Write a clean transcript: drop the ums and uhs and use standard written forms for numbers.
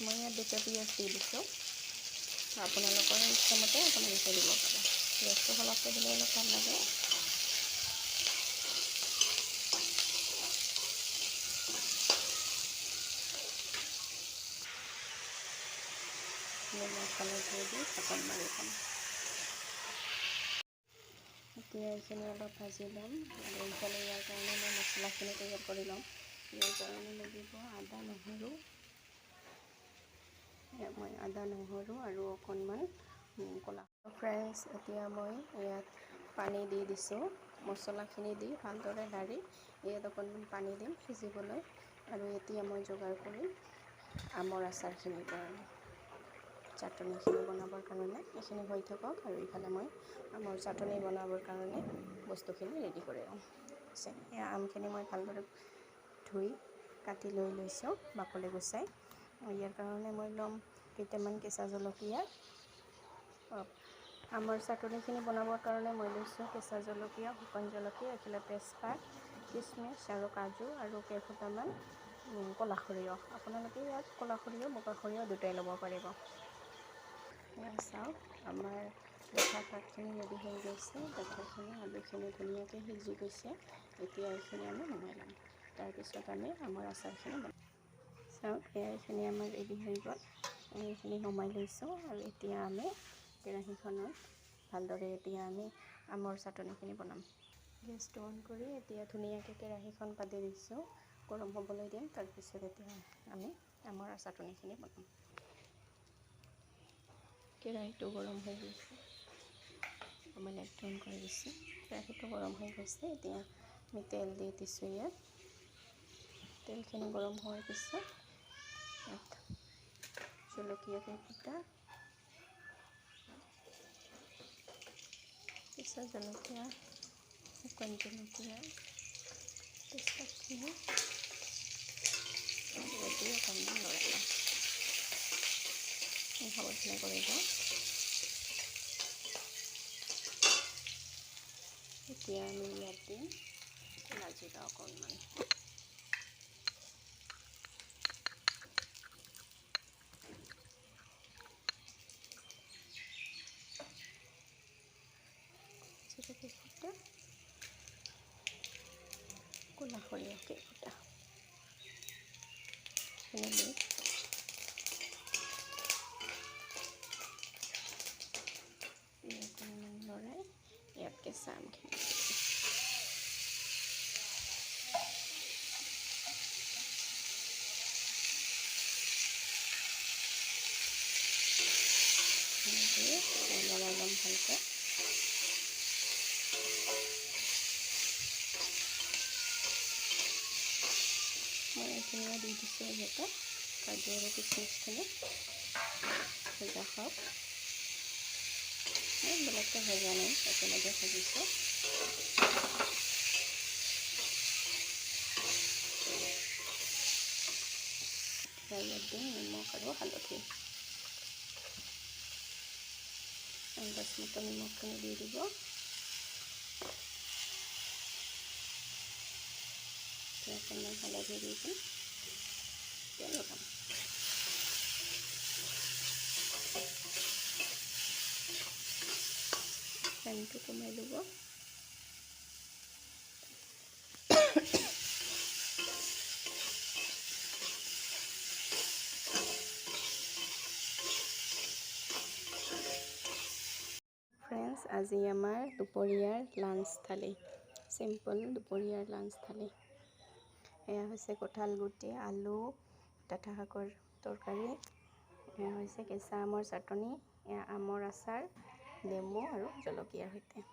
মই ইয়াত দুটা পিঁয়াজ দি দিছোঁ। আপোনালোকৰ ইচ্ছামতে আপোনালোকে দিব পাৰে। পিঁয়াজটো সৰহকৈ দিলে অলপ ভাল লাগে। নিমখ হালধি দি ঢাকন মাৰি থ'ম। এতিয়া এইখিনি অলপ ভাজি ল'ম আৰু এইফালে ইয়াৰ কাৰণে মই মছলাখিনি তৈয়াৰ কৰি ল'ম। ইয়াৰ কাৰণে লাগিব আদা নহৰু। মই আদা নহৰু আৰু অকণমান ক'লা। ফ্ৰেণ্ডছ, এতিয়া মই ইয়াত পানী দি দিছোঁ। মছলাখিনি দি ভালদৰে লাৰি ইয়াত অকণমান পানী দিম সিজিবলৈ। আৰু এতিয়া মই যোগাৰ কৰিম আমৰ আচাৰখিনিৰ কাৰণে, চাটনিখিনি বনাবৰ কাৰণে। এইখিনি হৈ থাকক আৰু ইফালে মই আমৰ চাটনি বনাবৰ কাৰণে বস্তুখিনি ৰেডি কৰি ল'ম। এয়া আমখিনি মই ভালদৰে ধুই কাটি লৈ লৈছোঁ বাকলি গুচাই। ইয়াৰ কাৰণে মই ল'ম কেইটামান কেঁচা জলকীয়া। আমৰ চাটনিখিনি বনাবৰ কাৰণে মই লৈছোঁ কেঁচা জলকীয়া, শুকান জলকীয়া, এইফালে তেজপাত, কিচমিচ আৰু কাজু আৰু কেইফুটামান ক'লা সৰিয়হ। আপোনালোকে ইয়াত ক'লা সৰিয়হ, বগা সৰিয়হ দুটাই ল'ব পাৰিব। এয়া চাওক, আমাৰ পিঠা পাতখিনি ৰেডি হৈ গৈছে। পিঠাখিনি আলুখিনি ধুনীয়াকৈ সিজি গৈছে। এতিয়া এইখিনি আমি নমাই ল'ম। তাৰপিছত আমি আমৰ আচাৰখিনি বনাম। চাওক, এইখিনি আমাৰ ৰেডি হৈ গ'ল। এইখিনি নমাই লৈছোঁ আৰু এতিয়া আমি কেৰাহীখনত ভালদৰে এতিয়া আমি আমৰ চাটনিখিনি বনাম। গেছটো অন কৰি এতিয়া ধুনীয়াকৈ কেৰাহীখন পাতি দিছোঁ, গৰম হ'বলৈ দিম। তাৰপিছত এতিয়া আমি আমৰ চাটনিখিনি বনাম। কেৰাহীটো গৰম হৈ গৈছে, মই লাইটটো অন কৰি দিছোঁ। কেৰাহীটো গৰম হৈ গৈছে। এতিয়া আমি তেল দি দিছোঁ ইয়াত। তেলখিনি গৰম হোৱাৰ পিছত ইয়াত জলকীয়া কেইফুটা, কেঁচা জলকীয়া, শুকান জলকীয়া, তেজপাতখিনি অকণমান লৰাই ল'ম। সাৱধানে কৰিব। এতিয়া আমি ইয়াত দিম ক'লা জিৰা অকণমান। জিৰা কেইফুটা, ক'লা সৰিয়হ কেইফুটা, সেনেকৈ অকণমান লৰাই ইয়াত কেঁচা আমখিনি লৰাই ল'ম ভালকৈ। মই এইখিনিও দি দিছোঁ ইয়াতে কাজু আৰু কিচমিচখিনি ভজা খাওক। বেলেগকৈ ভজা নাই, একেলগে ভাজিছোঁ। ইয়াত দিম নিমখ আৰু হালধি। আন্দাজমতে নিমখখিনি দি দিব। অকণমান হালধি দি দিম, তেল লগাম। ফ্লেমটো কমাই ল'ব। ফ্ৰেণ্ডছ, আজি আমাৰ দুপৰীয়াৰ লাঞ্চ থালি, চিম্পল দুপৰীয়াৰ লাঞ্চ থালি। এয়া হৈছে কঁঠাল গুটি, আলু, ডাঠা শাকৰ তৰকাৰী, এয়া হৈছে কেঁচা আমৰ চাটনি, এয়া আমৰ আচাৰ, নেমু আৰু জলকীয়াৰ সৈতে।